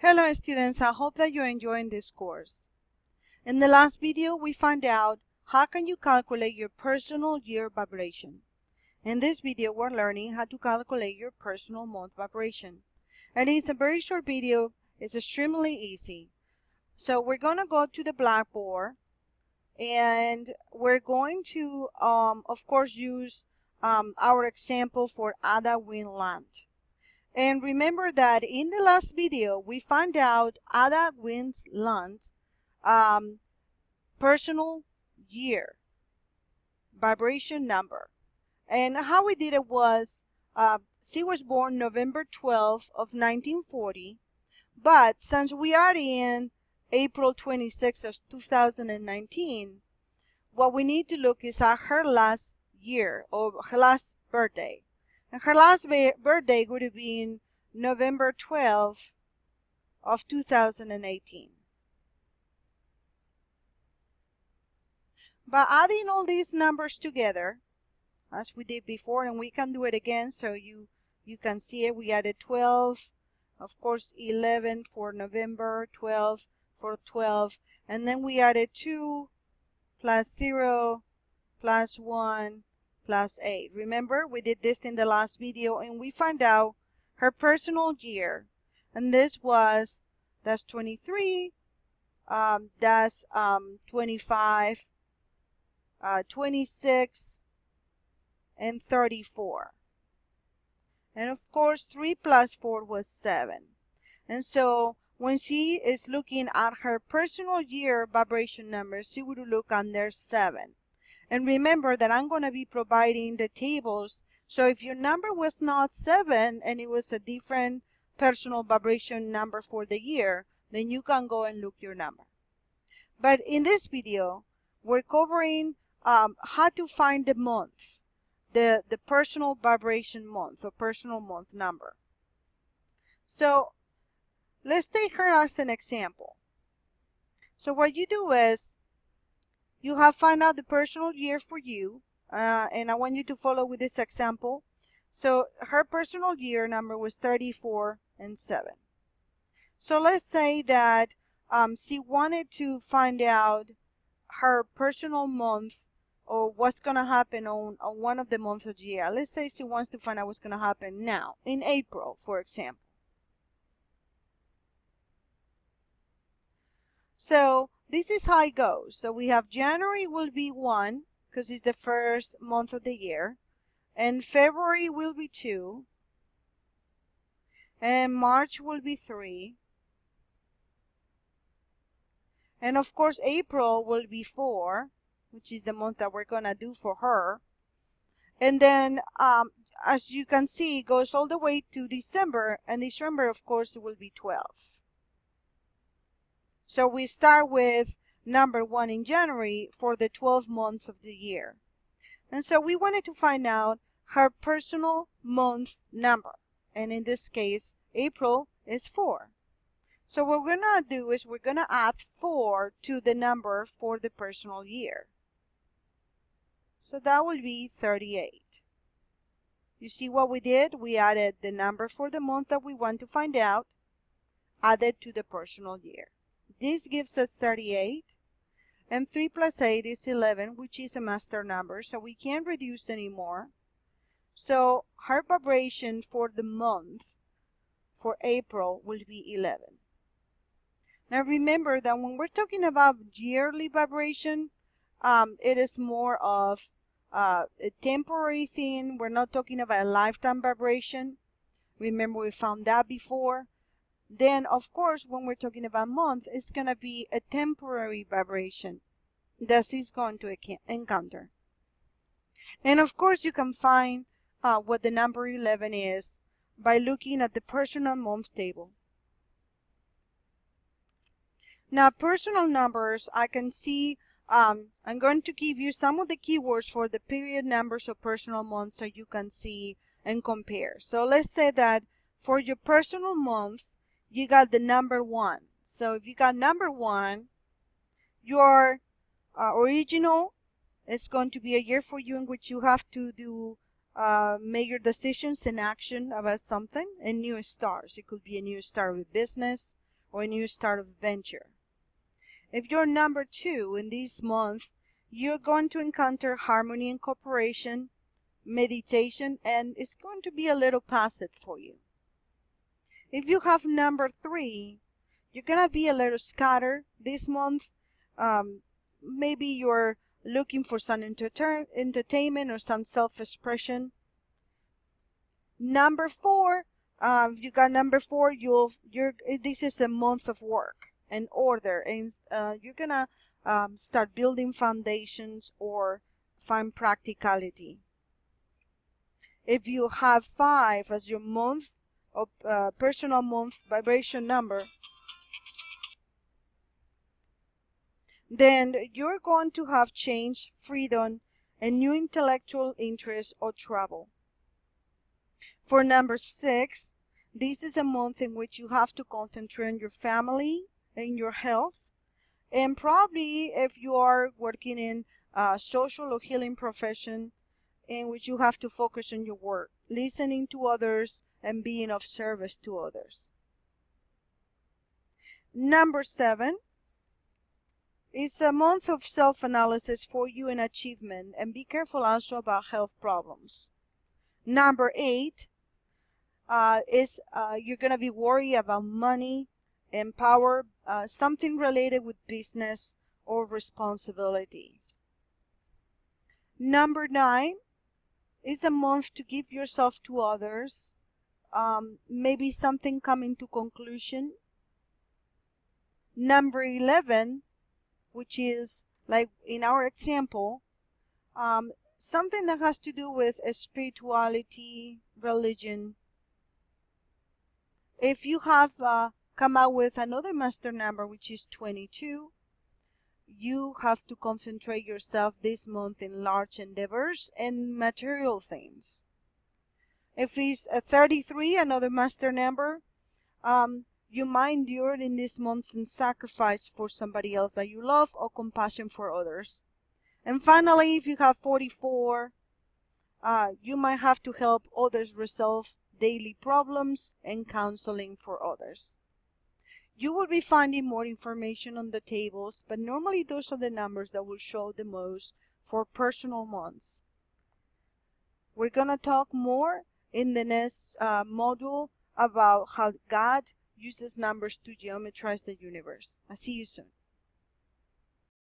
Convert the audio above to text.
Hello students, I hope that you're enjoying this course. In the last video, we found out how can you calculate your personal year vibration. In this video, we're learning how to calculate your personal month vibration. And it's a very short video, it's extremely easy. So we're going to go to the blackboard and we're going to, of course, use our example for Ada Winland. And remember that in the last video, we found out Ada Winland's personal year vibration number. And how we did it was, she was born November 12th of 1940, but since we are in April 26th of 2019, what we need to look is at her last year or her last birthday. And her last birthday would have been November 12th of 2018. By adding all these numbers together, as we did before, and we can do it again so you can see it, we added 12, of course 11 for November, 12 for 12, and then we added 2 plus 0 plus 1 plus 8. Remember, we did this in the last video and we found out her personal year, and that's 23, that's 25, 26, and 34. And of course 3 plus 4 was 7. And so when she is looking at her personal year vibration numbers, she would look under 7. And remember that I'm going to be providing the tables. So if your number was not 7 and it was a different personal vibration number for the year, then you can go and look your number. But in this video, we're covering how to find the month, the personal vibration month or personal month number. So let's take her as an example. So what you do is, you have found out the personal year for you, and I want you to follow with this example. So her personal year number was 34 and 7. So let's say that she wanted to find out her personal month or what's going to happen on one of the months of the year. Let's say she wants to find out what's going to happen now, in April, for example. So this is how it goes. So we have January will be 1 because it's the first month of the year, and February will be 2, and March will be 3, and of course April will be 4, which is the month that we're gonna do for her. And then as you can see, it goes all the way to December, and December of course will be 12. So we start with number 1 in January for the 12 months of the year. And so we wanted to find out her personal month number. And in this case, April is 4. So what we're going to do is we're going to add 4 to the number for the personal year. So that will be 38. You see what we did? We added the number for the month that we want to find out, added to the personal year. This gives us 38, and 3 plus 8 is 11, which is a master number, so we can't reduce anymore. So her vibration for the month for April will be 11. Now remember that when we're talking about yearly vibration, it is more of a temporary thing. We're not talking about a lifetime vibration. Remember, we found that before. Then, of course, when we're talking about month, it's going to be a temporary vibration that she's going to encounter. And of course, you can find what the number 11 is by looking at the personal month table. Now, personal numbers, I can see, I'm going to give you some of the keywords for the period numbers of personal months so you can see and compare. So let's say that for your personal month, you got the number 1. So if you got number 1, your original is going to be a year for you in which you have to do major decisions and action about something, and new starts. It could be a new start with business, or a new start of venture. If you're number 2 in this month, you're going to encounter harmony and cooperation, meditation, and it's going to be a little passive for you. If you have number 3, you're going to be a little scattered this month. Maybe you're looking for some entertainment or some self-expression. Number 4, you got number 4, this is a month of work and order, and you're gonna start building foundations or find practicality. If you have 5 as your month of personal month vibration number, then you're going to have change, freedom, and new intellectual interest or travel. For number 6, this is a month in which you have to concentrate on your family and your health. And probably if you are working in a social or healing profession in which you have to focus on your work, listening to others, and being of service to others. Number 7 is a month of self-analysis for you and achievement, and be careful also about health problems. Number 8 is you're going to be worried about money and power, something related with business or responsibility. Number 9 is a month to give yourself to others, maybe something coming to conclusion. Number 11, which is like in our example, something that has to do with spirituality, religion. If you have come out with another master number, which is 22, you have to concentrate yourself this month in large endeavors and material things. If it's a 33, another master number, you might endure in this month some sacrifice for somebody else that you love or compassion for others. And finally, if you have 44, you might have to help others resolve daily problems and counseling for others. You will be finding more information on the tables, but normally those are the numbers that will show the most for personal months. We're going to talk more in the next module about how God uses numbers to geometrize the universe. I'll see you soon.